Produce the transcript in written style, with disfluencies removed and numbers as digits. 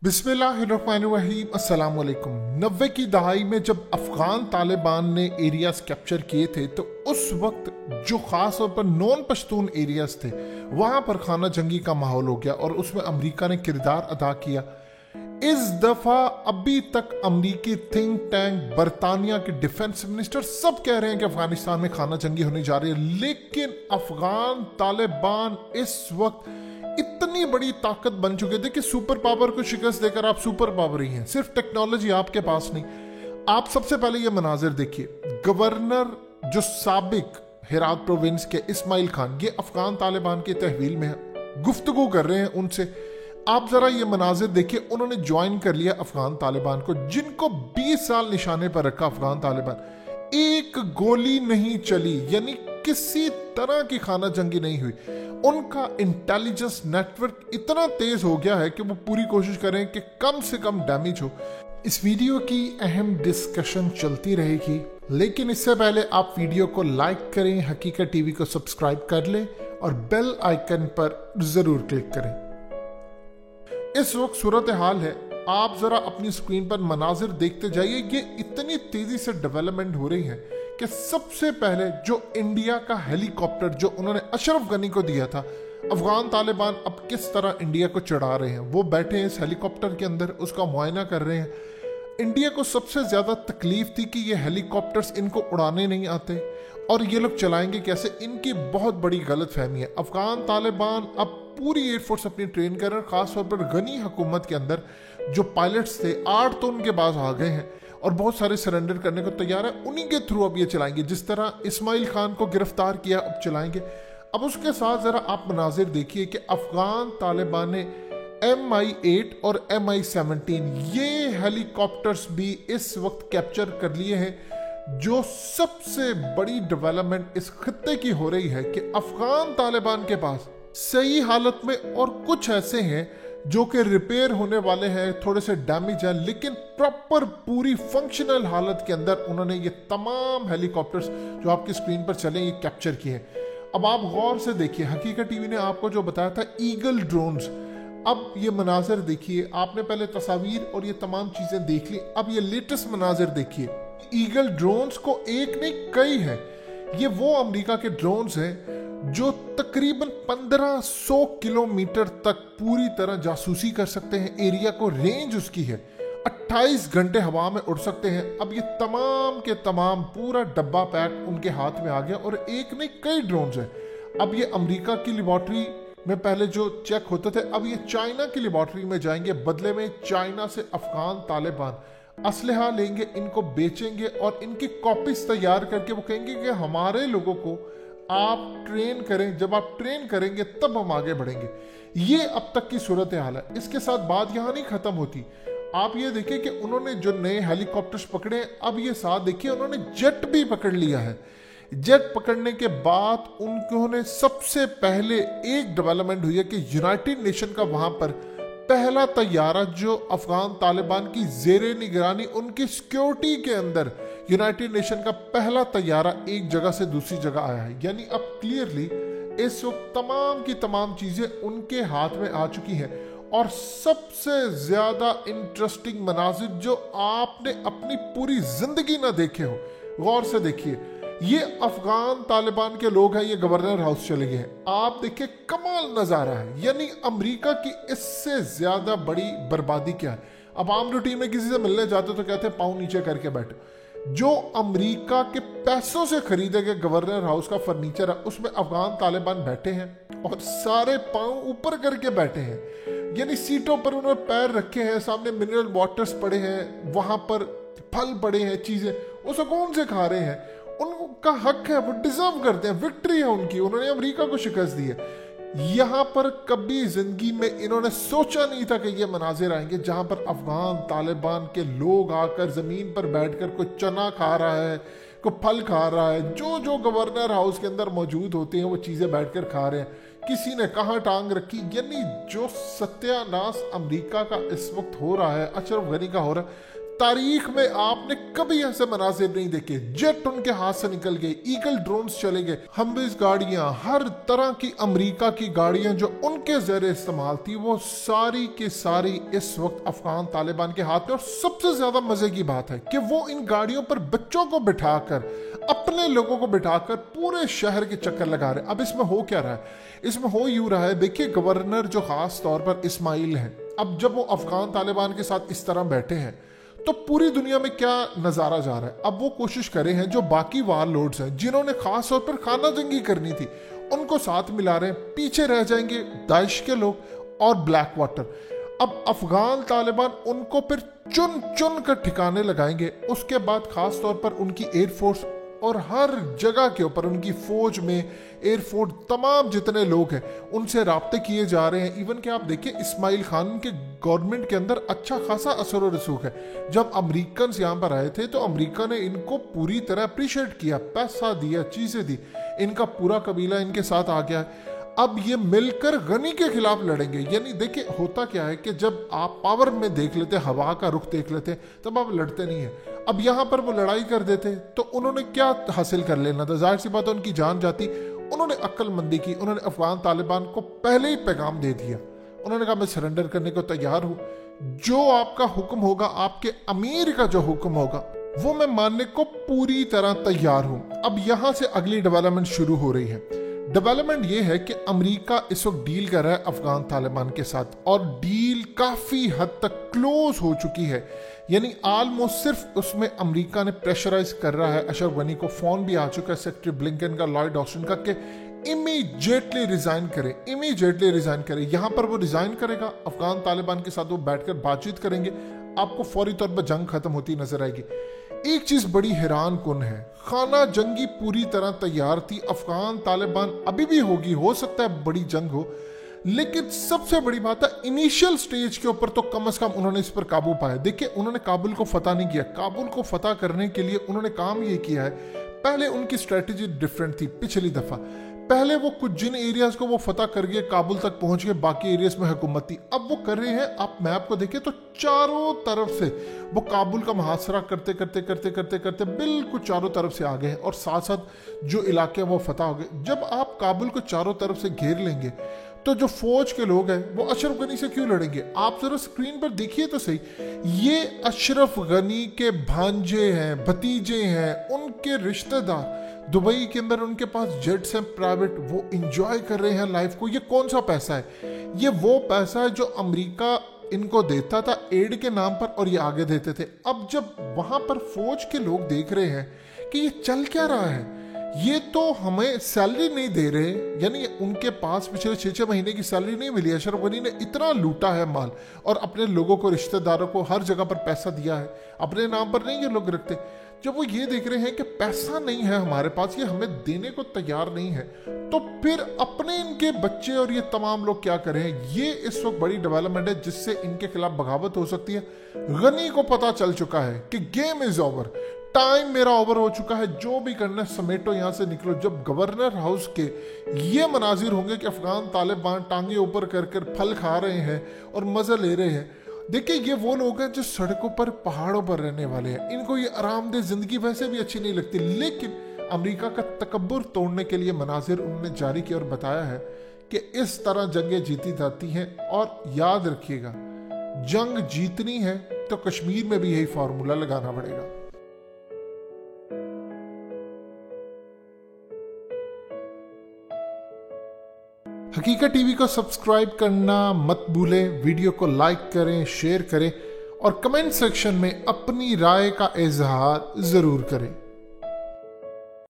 बिस्मिल्लाहिर्रहमानिर्रहीम अस्सलाम वालेकुम। 90 की दहाई में जब अफगान तालिबान ने एरियाज कैप्चर किए थे तो उस वक्त जो खास तौर पर नॉन पश्तून एरियाज थे वहां पर खाना जंगी का माहौल हो गया और उसमें अमेरिका ने किरदार अदा किया। इस दफा अभी तक अमेरिकी थिंक टैंक, बरतानिया के डिफेंस मिनिस्टर सब कह रहे हैं कि अफगानिस्तान में खाना जंगी होने जा रही है, लेकिन अफगान तालिबान इस वक्त इतनी बड़ी ताकत बन चुके थे कि सुपर पावर को शिकस्त देकर आप सुपर पावर ही हैं। सिर्फ टेक्नोलॉजी आपके पास नहीं। आप सबसे पहले ये मनाजिर देखिए, गवर्नर जो साबिक हेरात प्रोविंस के इस्माइल खान, ये अफगान तालिबान की तहवील में है, गुफ्तगू कर रहे हैं उनसे। आप जरा ये मनाजिर देखिए, उन्होंने ज्वाइन कर लिया अफगान तालिबान को, जिनको 20 साल निशाने पर रखा अफगान तालिबान। एक गोली नहीं चली, यानी किसी तरह की खाना जंगी नहीं हुई। उनका इंटेलिजेंस नेटवर्क इतना तेज हो गया है कि वो पूरी कोशिश करें कि कम से कम डैमेज हो। इस वीडियो की अहम डिस्कशन चलती रहेगी, लेकिन इससे पहले आप वीडियो को लाइक करें, हकीकत टीवी को सब्सक्राइब कर लें और बेल आइकन पर जरूर क्लिक करें। इस वक्त सूरत हाल है, आप जरा अपनी स्क्रीन पर मनाजिर देखते जाइए। ये इतनी तेजी से डेवलपमेंट हो रही है कि सबसे पहले जो इंडिया का हेलीकॉप्टर जो उन्होंने अशरफ गनी को दिया था, अफगान तालिबान अब किस तरह इंडिया को चढ़ा रहे हैं। वो बैठे हैं इस हेलीकॉप्टर के अंदर, उसका मुआयना कर रहे हैं। इंडिया को सबसे ज्यादा तकलीफ थी कि ये हेलीकॉप्टर्स इनको उड़ाने नहीं आते और ये लोग चलाएंगे कैसे। इनकी बहुत बड़ी गलत फहमी है। अफगान तालिबान अब पूरी एयरफोर्स अपनी ट्रेन कर रहे हैं, खासतौर पर गनी हुकूमत के अंदर जो पायलट्स थे 8 तो उनके पास आ गए हैं और बहुत सारे सरेंडर करने को तैयार है। उन्हीं के थ्रू अब ये चलाएंगे, जिस तरह इस्माइल खान को गिरफ्तार किया अब चलाएंगे। अब उसके साथ जरा आप मनाजिर देखिए कि अफगान तालिबान ने MI8 और MI17 ये हेलीकॉप्टर्स भी इस वक्त कैप्चर कर लिए हैं। जो सबसे बड़ी डेवलपमेंट इस खित्ते की हो रही है कि अफगान तालिबान के पास सही हालत में और कुछ ऐसे हैं जो कि रिपेयर होने वाले हैं, थोड़े से डैमेज है, लेकिन प्रॉपर पूरी फंक्शनल हालत के अंदर उन्होंने ये तमाम हेलीकॉप्टर्स जो आपकी स्क्रीन पर चले ये कैप्चर किए। अब आप गौर से देखिए, हकीकत टीवी ने आपको जो बताया था ईगल ड्रोन्स, अब ये मनाजिर देखिए। आपने पहले तस्वीर और ये तमाम चीजें देख ली, अब ये लेटेस्ट मनाजिर देखिए। ईगल ड्रोन्स को एक नहीं कई है। ये वो अमेरिका के ड्रोन्स हैं जो तकरीबन 1500 किलोमीटर तक पूरी तरह जासूसी कर सकते हैं। एरिया को रेंज उसकी है, 28 घंटे हवा में उड़ सकते हैं। अब ये तमाम के तमाम पूरा डब्बा पैक उनके हाथ में आ गया और एक नहीं कई ड्रोन्स हैं। अब ये अमेरिका की लेबॉर्ट्री में पहले जो चेक होते थे, अब ये चाइना की लेबॉर्ट्री में जाएंगे। बदले में चाइना से अफगान तालिबान असलहा लेंगे, इनको बेचेंगे और इनकी कॉपीज तैयार करके वो कहेंगे कि हमारे लोगों को आप ट्रेन करें, जब आप ट्रेन करेंगे तब हम आगे बढ़ेंगे। ये अब तक की सूरत हाल है। इसके साथ बात यहां नहीं खत्म होती। आप ये देखिए कि उन्होंने जो नए हेलीकॉप्टर्स पकड़े, अब ये साथ देखिए उन्होंने जेट भी पकड़ लिया है। जेट पकड़ने के बाद उन्होंने सबसे पहले एक डेवलपमेंट हुई है कि यूनाइटेड नेशन का वहां पर पहला तैयारा जो अफगान तालिबान की जेरे निगरानी उनकी सिक्योरिटी के अंदर यूनाइटेड नेशन का पहला तैयारा एक जगह से दूसरी जगह आया है। यानी अब क्लियरली इस वक्त तमाम की तमाम चीजें उनके हाथ में आ चुकी हैं। और सबसे ज्यादा इंटरेस्टिंग मनाजिर जो आपने अपनी पूरी जिंदगी ना देखे हो, गौर से देखिए। ये अफगान तालिबान के लोग हैं, ये गवर्नर हाउस चले गए हैं। आप देखिए कमाल नजारा है। यानी अमेरिका की इससे ज्यादा बड़ी बर्बादी क्या है। अब आम रूटीन में किसी से मिलने जाते तो कहते हैं पाँव नीचे करके बैठो। जो अमेरिका के पैसों से खरीदे गए गवर्नर हाउस का फर्नीचर है, उसमें अफगान तालिबान बैठे हैं और सारे पाँव ऊपर करके बैठे हैं। यानी सीटों पर उन्होंने पैर रखे हैं, सामने मिनरल वाटर्स पड़े हैं, वहां पर फल पड़े हैं, चीजें वो सुकून से खा रहे हैं। उनका हक है, वो डिजर्व करते हैं, विक्ट्री है उनकी, उन्होंने अमेरिका को शिकस्त दी है। यहां पर कभी जिंदगी में इन्होंने सोचा नहीं था कि ये मनाजिर आएंगे जहां पर अफगान तालिबान के लोग आकर जमीन पर बैठकर कोई चना खा रहा है, कोई फल खा रहा है, जो जो गवर्नर हाउस के अंदर मौजूद होते हैं वो चीजें बैठकर खा रहे हैं। किसी ने कहां टांग रखी। यानी जो सत्यानाश अमेरिका का इस वक्त हो रहा है, अशरफ गनी का हो रहा है, तारीख में आपने कभी ऐसे मनाजिर नहीं देखे। जेट उनके हाथ से निकल गए, ईगल ड्रोन्स चले गए, हमवीज गाड़ियां, हर तरह की अमेरिका की गाड़ियां जो उनके ज़रिए इस्तेमाल थी वो सारी की सारी इस वक्त अफगान तालिबान के हाथ में। और सबसे ज्यादा मजे की बात है कि वो इन गाड़ियों पर बच्चों को बिठाकर, अपने लोगों को बिठाकर पूरे शहर के चक्कर लगा रहे। अब इसमें हो क्या रहा है? इसमें हो यूं रहा है, देखिए गवर्नर जो खास तौर पर इस्माइल है, अब जब वो अफगान तालिबान के साथ इस तरह बैठे हैं तो पूरी दुनिया में क्या नजारा जा रहा है। अब वो कोशिश करे हैं जो बाकी वार लोड्स हैं जिन्होंने खास तौर पर खाना जंगी करनी थी उनको साथ मिला रहे हैं, पीछे रह जाएंगे दाइश के लोग और ब्लैक वाटर। अब अफगान तालिबान उनको फिर चुन चुन कर ठिकाने लगाएंगे। उसके बाद खास तौर पर उनकी एयरफोर्स और हर जगह के ऊपर उनकी फौज में, एयरफोर्स, तमाम जितने लोग हैं उनसे राब्ते किए जा रहे हैं। इवन कि आप देखिए इस्माइल खान के गवर्नमेंट के अंदर अच्छा खासा असर और रसूख है। जब अमेरिकन यहाँ पर आए थे तो अमेरिका ने इनको पूरी तरह अप्रिशिएट किया, पैसा दिया, चीजें दी, इनका पूरा कबीला इनके साथ आ गया है। अब ये मिलकर गनी के खिलाफ लड़ेंगे। यानी देखिए होता क्या है कि जब आप पावर में देख लेते, हवा का रुख देख लेते, तब आप लड़ते नहीं है। अब यहां पर वो लड़ाई कर देते तो उन्होंने क्या हासिल कर लेना था? जाहिर सी बात है उनकी जान जाती। उन्होंने अक्लमंदी की, उन्होंने अफगान तालिबान को पहले ही पैगाम दे दिया। उन्होंने कहा मैं सरेंडर करने को तैयार हूं, जो आपका हुक्म होगा, आपके अमीर का जो हुक्म होगा वो मैं मानने को पूरी तरह तैयार हूं। अब यहां से अगली डेवलपमेंट शुरू हो रही है। डेवलपमेंट ये है कि अमेरिका इस वक्त डील कर रहा है अफगान तालिबान के साथ और डील काफी हद तक क्लोज हो चुकी है। यानी ऑलमोस्ट सिर्फ उसमें अमेरिका ने प्रेशराइज कर रहा है। अशरफ गनी को फोन भी आ चुका है सेक्रेटरी ब्लिंकन का, लॉयड ऑस्टिन का, कि इमीडिएटली रिजाइन करे, इमीडिएटली रिजाइन करे। यहां पर वो रिजाइन करेगा, अफगान तालिबान के साथ वो बैठकर बातचीत करेंगे, आपको फौरी तौर पर जंग खत्म होती नजर आएगी। एक चीज बड़ी हैरान कुन है, खाना जंगी पूरी तरह तैयार थी। अफगान तालिबान अभी भी होगी, हो सकता है बड़ी जंग हो, लेकिन सबसे बड़ी बात है इनिशियल स्टेज के ऊपर तो कम से कम उन्होंने इस पर काबू पाया। देखिए उन्होंने काबुल को फतह नहीं किया। काबुल को फतह करने के लिए उन्होंने काम ये किया है, पहले उनकी स्ट्रेटेजी डिफरेंट थी पिछली दफा। पहले वो कुछ जिन एरियाज को वो फतह कर गए, काबुल तक पहुंच गए, बाकी एरियाज में हुकूमत थी। अब वो कर रहे हैं, आप मैप को देखिए तो चारों तरफ से वो काबुल का मुहासरा करते करते करते करते करते बिल्कुल चारों तरफ से आ गए हैं और साथ साथ जो इलाके हैं वो फतह हो गए। जब आप काबुल को चारों तरफ से घेर लेंगे तो जो फौज के लोग हैं वो अशरफ गनी से क्यों लड़ेंगे? आप जरा स्क्रीन पर देखिए तो सही, ये अशरफ गनी के भांजे हैं, भतीजे हैं, उनके रिश्तेदार दुबई के अंदर उनके पास जेट्स हैं प्राइवेट, वो एंजॉय कर रहे हैं लाइफ को। ये कौन सा पैसा है? ये वो पैसा है जो अमेरिका इनको देता था एड के नाम पर और ये आगे देते थे। अब जब वहां पर फौज के लोग देख रहे हैं कि ये चल क्या रहा है, ये तो हमें सैलरी नहीं दे रहे, यानी उनके पास पिछले 6-6 महीने की सैलरी नहीं मिली। अशरफ गनी ने इतना लूटा है माल और अपने लोगों को, रिश्तेदारों को हर जगह पर पैसा दिया है, अपने नाम पर नहीं ये लोग रखते। जब वो ये देख रहे हैं कि पैसा नहीं है हमारे पास, ये हमें देने को तैयार नहीं है, तो फिर अपने इनके बच्चे और ये तमाम लोग क्या करें? ये इस वक्त बड़ी डेवलपमेंट है जिससे इनके खिलाफ बगावत हो सकती है। गनी को पता चल चुका है कि गेम इज ओवर, टाइम मेरा ओवर हो चुका है, जो भी करना है समेटो, यहां से निकलो। जब गवर्नर हाउस के ये मनाजिर होंगे कि अफगान तालिबान टांगे ऊपर कर कर फल खा रहे हैं और मजा ले रहे हैं। देखिए ये वो लोग हैं जो सड़कों पर, पहाड़ों पर रहने वाले हैं, इनको ये आरामदेह जिंदगी वैसे भी अच्छी नहीं लगती, लेकिन अमेरिका का तकब्बुर तोड़ने के लिए मनाजिर उन्होंने जारी किया और बताया है कि इस तरह जंगें जीती जाती हैं। और याद रखिएगा, जंग जीतनी है तो कश्मीर में भी यही फार्मूला लगाना पड़ेगा। हकीकत टीवी को सब्सक्राइब करना मत भूलें, वीडियो को लाइक करें, शेयर करें और कमेंट सेक्शन में अपनी राय का इजहार जरूर करें।